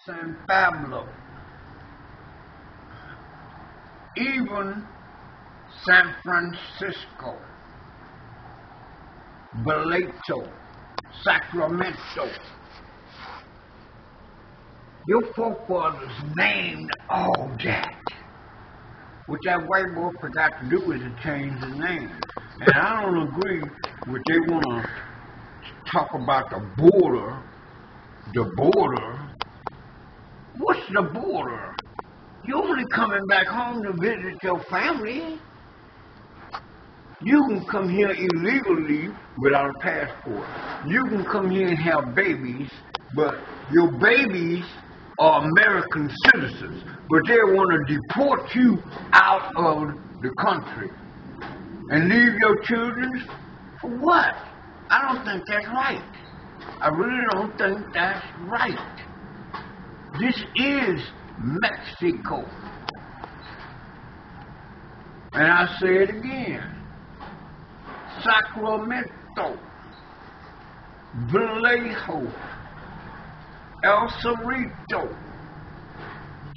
San Pablo, even San Francisco, Vallejo, Sacramento. Your forefathers named all that. What that white boy forgot to do is to change the name. And I don't agree with they want to talk about the border. The border? What's the border? You're only coming back home to visit your family. You can come here illegally without a passport. You can come here and have babies, but your babies are American citizens, but they want to deport you out of the country and leave your children for what? I don't think that's right. I really don't think that's right. This is Mexico. And I say it again. Sacramento, Vallejo, El Cerrito.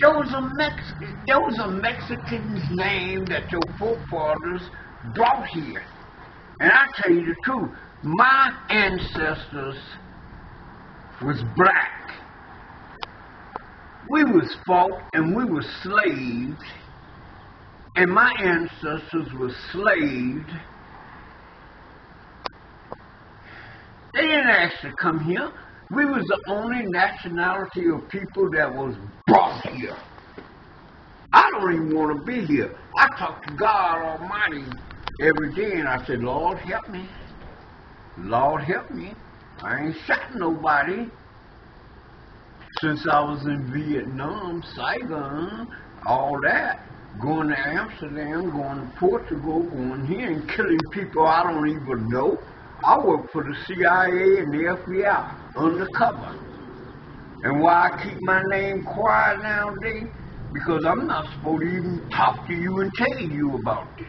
Those are Mexicans' names that your forefathers brought here. And I tell you the truth, my ancestors was black. We was fought and we were slaves. And my ancestors were slaved. They didn't ask to come here. We was the only nationality of people that was brought here. I don't even want to be here. I talk to God Almighty every day and I said, Lord, help me. Lord, help me. I ain't shot nobody. Since I was in Vietnam, Saigon, all that. Going to Amsterdam, going to Portugal, going here and killing people I don't even know. I work for the CIA and the FBI, undercover. And why I keep my name quiet nowadays? Because I'm not supposed to even talk to you and tell you about this.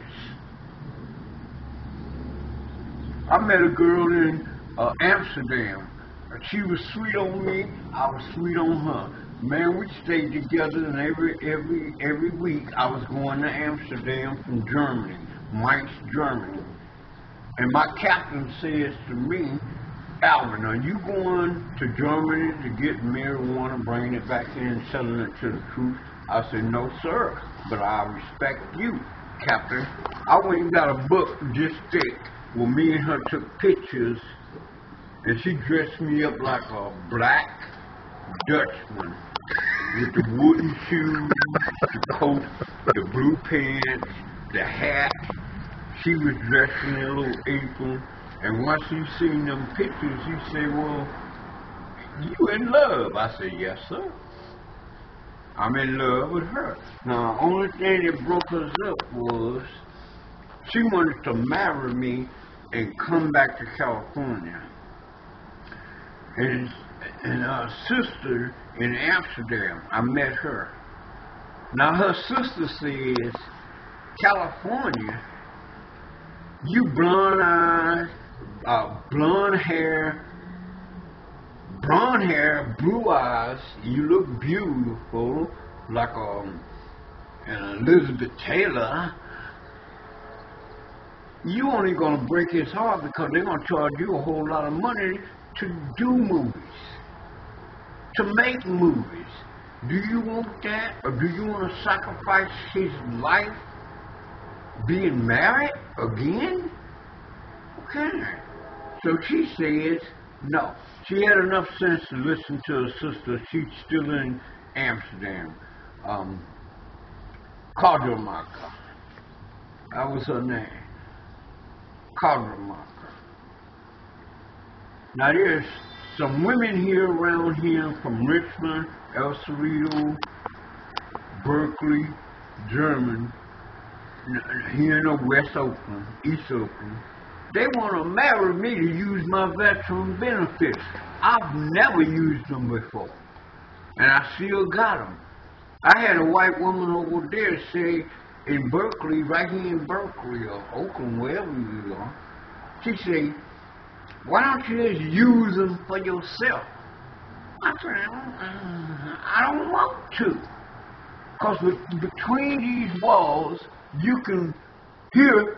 I met a girl in Amsterdam. She was sweet on me, I was sweet on her. Man, we stayed together, and every week I was going to Amsterdam from Germany, Mainz, Germany. And my captain says to me, Alvin, are you going to Germany to get marijuana, bringing it back in and selling it to the troops? I said, no, sir, but I respect you, Captain. I went and got a book this thick where me and her took pictures, and she dressed me up like a black Dutchman with the wooden shoes, the coat, the blue pants, the hat. She was dressed in a little apron, and once she seen them pictures, she said, well, you in love? I said, yes, sir. I'm in love with her. Now, the only thing that broke us up was she wanted to marry me and come back to California. And her sister in Amsterdam, I met her. Now, her sister says, California, you blonde eyes, blonde hair, blue eyes, you look beautiful, like an Elizabeth Taylor. You only gonna break his heart because they're gonna charge you a whole lot of money to do movies, to make movies. Do you want that, or do you want to sacrifice his life being married again? Okay. So she says no. She had enough sense to listen to her sister. She's still in Amsterdam. Kadramaka. That was her name. Kadramaka. Now there's some women here around here from Richmond, El Cerrito, Berkeley, German, here in the West Oakland, East Oakland. They want to marry me to use my veteran benefits. I've never used them before, and I still got them. I had a white woman over there say in Berkeley, right here in Berkeley or Oakland, wherever you are, she said, why don't you just use them for yourself? I said, I don't want to. Because between these walls, you can hear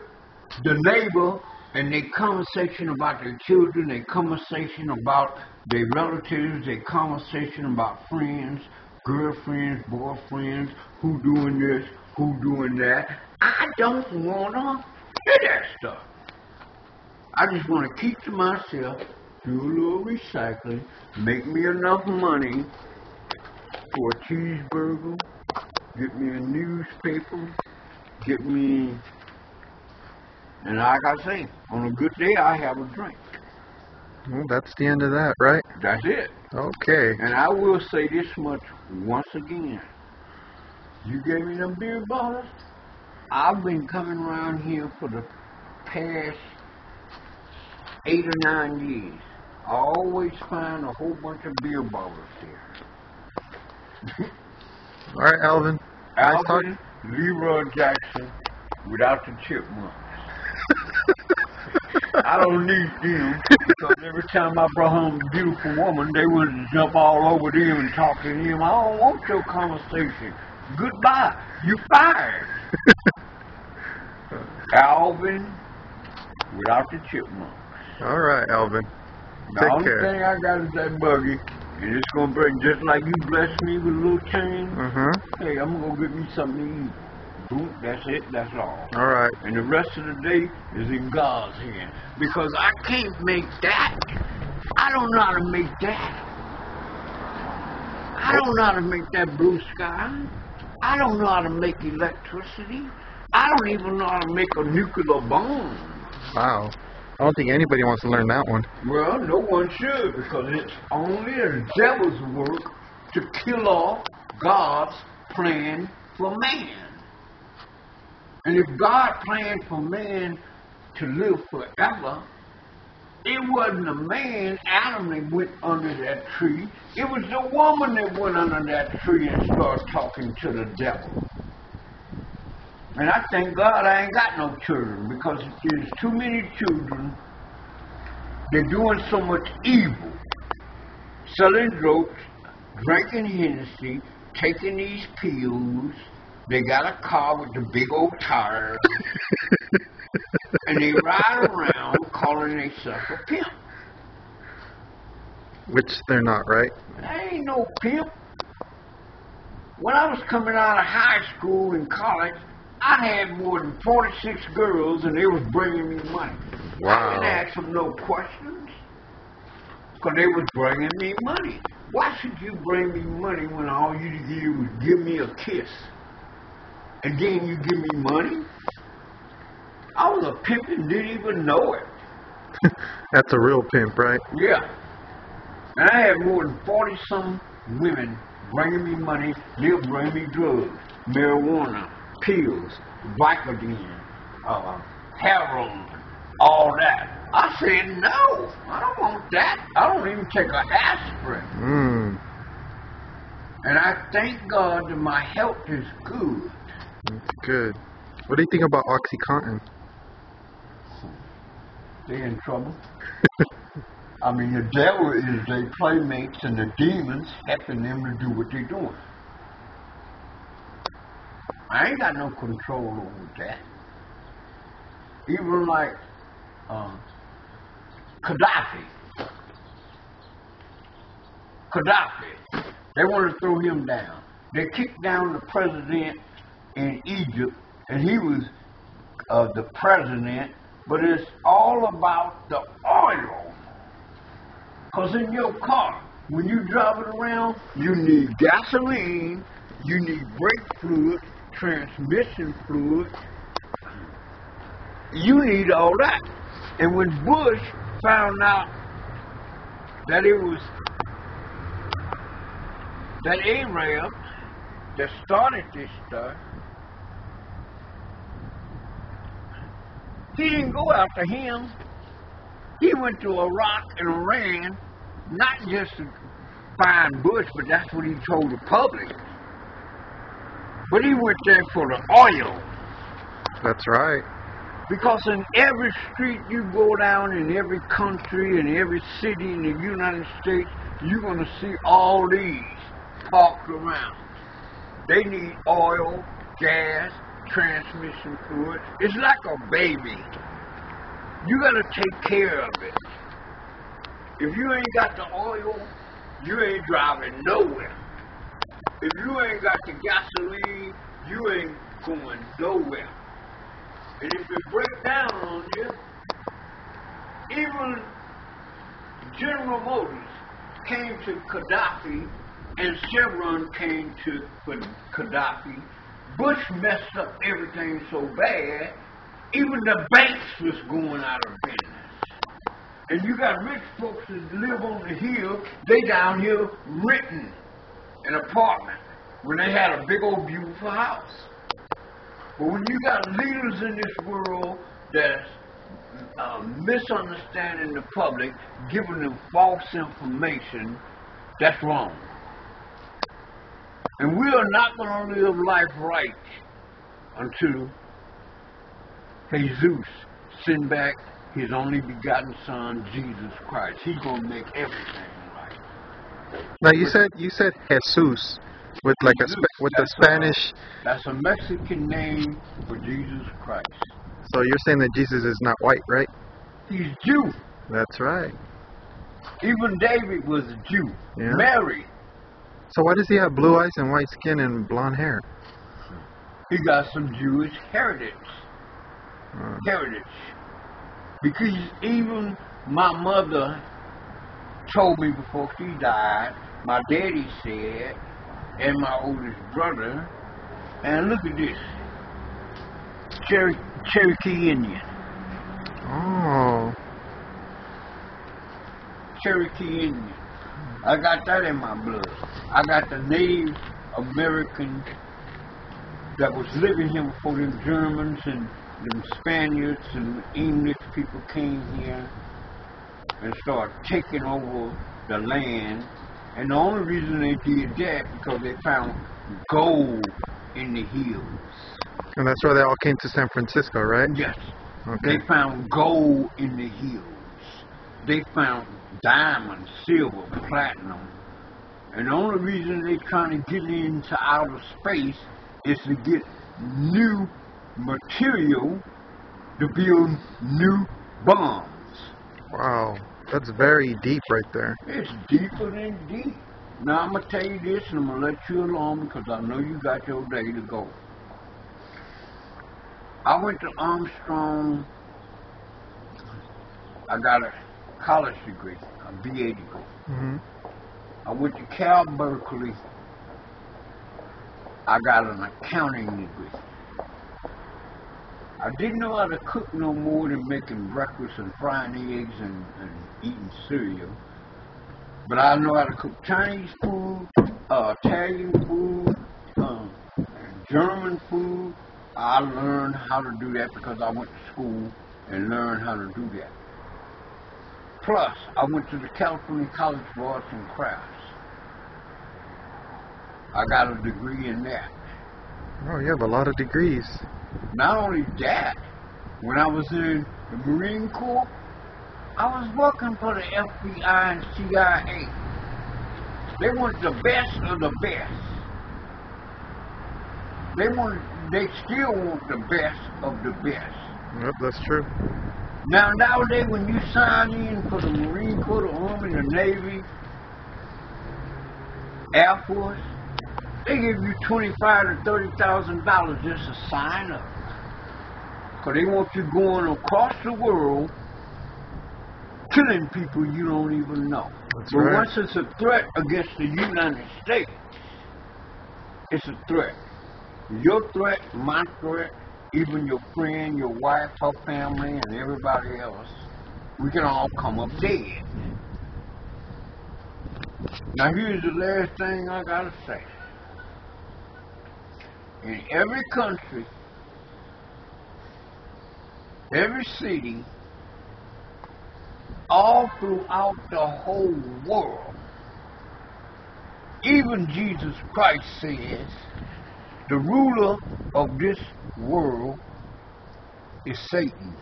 the neighbor and their conversation about their children, their conversation about their relatives, their conversation about friends, girlfriends, boyfriends, who doing this, who doing that. I don't want to hear that stuff. I just want to keep to myself, do a little recycling, make me enough money for a cheeseburger, get me a newspaper, get me, and like I say, on a good day, I have a drink. Well, that's the end of that, right? That's it. Okay. And I will say this much once again. You gave me them beer bottles. I've been coming around here for the past 8 or 9 years. I always find a whole bunch of beer bottles here. All right, Alvin. Nice Alvin Leroy Jackson without the chipmunks. I don't need them because every time I brought home a beautiful woman, they would jump all over them and talk to them. I don't want your conversation. Goodbye. You fired. Alvin without the chipmunks. All right, Alvin. The Take only care. thing I got is that buggy, and it's gonna bring just like you blessed me with a little change. Hey, I'm gonna get me something to eat. Boom, that's it. That's all. All right. And the rest of the day is in God's hand because I can't make that. I don't know how to make that. I don't know how to make that blue sky. I don't know how to make electricity. I don't even know how to make a nuclear bomb. Wow. I don't think anybody wants to learn that one. Well, no one should because it's only the devil's work to kill off God's plan for man. And if God planned for man to live forever, it wasn't the man, Adam, that went under that tree. It was the woman that went under that tree and started talking to the devil. And I thank God I ain't got no children because there's too many children. They're doing so much evil. Selling drugs, drinking Hennessy, taking these pills. They got a car with the big old tires. And they ride around calling themselves a pimp. Which they're not, right? I ain't no pimp. When I was coming out of high school and college, I had more than 46 girls and they was bringing me money. Wow. I didn't ask them no questions because they was bringing me money. Why should you bring me money when all you did was give me a kiss? And then you give me money? I was a pimp and didn't even know it. That's a real pimp, right? Yeah. And I had more than 40-some women bringing me money. They'll bring me drugs, marijuana, pills, Vicodin, heroin, all that. I said, no, I don't want that. I don't even take an aspirin. And I thank God that my health is good. That's good. What do you think about OxyContin? They're in trouble. I mean, the devil is their playmates and the demons helping them to do what they're doing. I ain't got no control over that. Even like Gaddafi. They want to throw him down. They kicked down the president in Egypt, and he was the president, but it's all about the oil. Because in your car, when you drive it around, you need gasoline, you need brake fluid, transmission fluid. You need all that. And when Bush found out that it was that Arab that started this stuff, he didn't go after him. He went to Iraq and Iran, not just to find Bush, but that's what he told the public. But he went there for the oil. That's right. Because in every street you go down, in every country, in every city in the United States, you're going to see all these parked around. They need oil, gas, transmission fluid. It's like a baby. You got to take care of it. If you ain't got the oil, you ain't driving nowhere. If you ain't got the gasoline, you ain't going nowhere. And if it breaks down on you, even General Motors came to Gaddafi and Chevron came to Gaddafi. Bush messed up everything so bad, even the banks was going out of business. And you got rich folks that live on the hill, they down here renting an apartment when they had a big old beautiful house. But when you got leaders in this world that's misunderstanding the public, giving them false information, that's wrong. And we are not going to live life right until Jesus send back his only begotten Son, Jesus Christ. He's going to make everything right. Now you said Jesus with like with the Spanish. That's a Mexican name for Jesus Christ. So you're saying that Jesus is not white, right? He's Jew. That's right. Even David was a Jew. Yeah. Mary. So why does he have blue eyes and white skin and blonde hair? He got some Jewish heritage. Because even my mother told me before she died, my daddy said, and my oldest brother, and look at this, Cherokee Indian. Oh. Cherokee Indian. I got that in my blood. I got the Native American that was living here before them Germans and them Spaniards and English people came here and started taking over the land. And the only reason they did that because they found gold in the hills. And that's why they all came to San Francisco, right? Yes. Okay. They found gold in the hills. They found diamonds, silver, platinum. And the only reason they're trying to get into outer space is to get new material to build new bombs. Wow, that's very deep right there. It's deeper than deep. Now I'm going to tell you this and I'm going to let you alone because I know you got your day to go. I went to Armstrong. I got a college degree, a BA degree. Mm-hmm. I went to Berkeley. I got an accounting degree. I didn't know how to cook no more than making breakfast and frying eggs and eating cereal. But I know how to cook Chinese food, Italian food, German food. I learned how to do that because I went to school and learned how to do that. Plus, I went to the California College of Arts and Crafts. I got a degree in that. Oh, you have a lot of degrees. Not only that, when I was in the Marine Corps, I was working for the FBI and CIA. They wanted the best of the best. They still want the best of the best. Yep, that's true. Now, nowadays, when you sign in for the Marine Corps, the Army, the Navy, Air Force, they give you $25,000 to $30,000 just to sign up. Because they want you going across the world, killing people you don't even know. That's but right. Once it's a threat against the United States, it's a threat. Your threat, my threat, even your friend, your wife, her family, and everybody else, we can all come up dead. Now here's the last thing I gotta say. In every country, every city, all throughout the whole world, even Jesus Christ says, the ruler of this world is Satan.